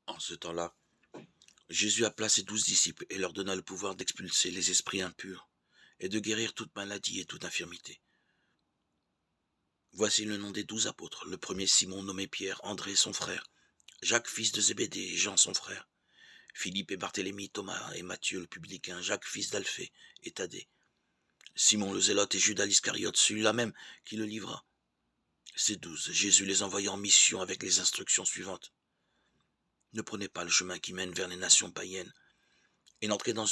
En ce temps-là, Jésus appela ses 12 disciples et leur donna le pouvoir d'expulser les esprits impurs et de guérir toute maladie et toute infirmité. Voici le nom des 12 apôtres. Le premier Simon nommé Pierre, André son frère, Jacques fils de Zébédée et Jean son frère, Philippe et Barthélemy, Thomas et Matthieu le publicain, Jacques fils d'Alphée et Thaddée, Simon le zélote et Judas l'Iscariote, celui-là même qui le livra. Ces 12, Jésus les envoya en mission avec les instructions suivantes. Ne prenez pas le chemin qui mène vers les nations païennes et n'entrez dans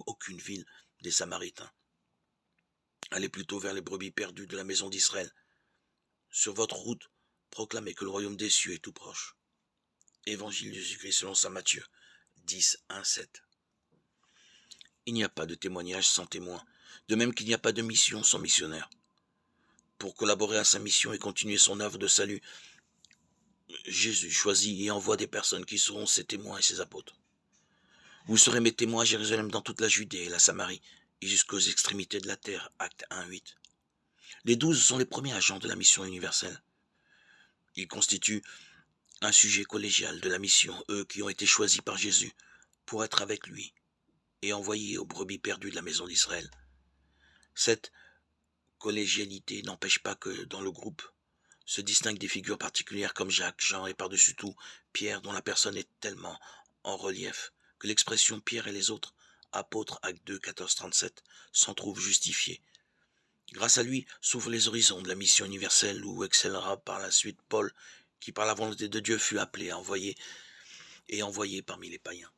aucune ville des Samaritains. Allez plutôt vers les brebis perdues de la maison d'Israël. Sur votre route, proclamez que le royaume des cieux est tout proche. Évangile de Jésus-Christ selon saint Matthieu 10, 1, 7. Il n'y a pas de témoignage sans témoin, de même qu'il n'y a pas de mission sans missionnaire. Pour collaborer à sa mission et continuer son œuvre de salut, Jésus choisit et envoie des personnes qui seront ses témoins et ses apôtres. Vous serez mes témoins à Jérusalem, dans toute la Judée et la Samarie, et jusqu'aux extrémités de la terre. Acte 1, 8. Les 12 sont les premiers agents de la mission universelle. Ils constituent un sujet collégial de la mission, eux qui ont été choisis par Jésus pour être avec lui et envoyés aux brebis perdues de la maison d'Israël. Cette collégialité n'empêche pas que, dans le groupe, se distinguent des figures particulières comme Jacques, Jean et par-dessus tout Pierre, dont la personne est tellement en relief que l'expression Pierre et les autres apôtres, acte 2, 14, 37, s'en trouve justifiée. Grâce à lui s'ouvrent les horizons de la mission universelle où excellera par la suite Paul, qui par la volonté de Dieu fut appelé à envoyer parmi les païens.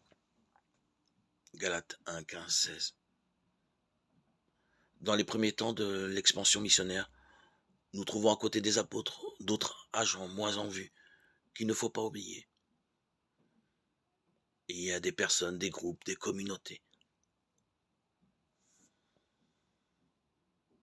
Galates 1, 15, 16. Dans les premiers temps de l'expansion missionnaire, nous trouvons à côté des apôtres d'autres agents moins en vue qu'il ne faut pas oublier. Et il y a des personnes, des groupes, des communautés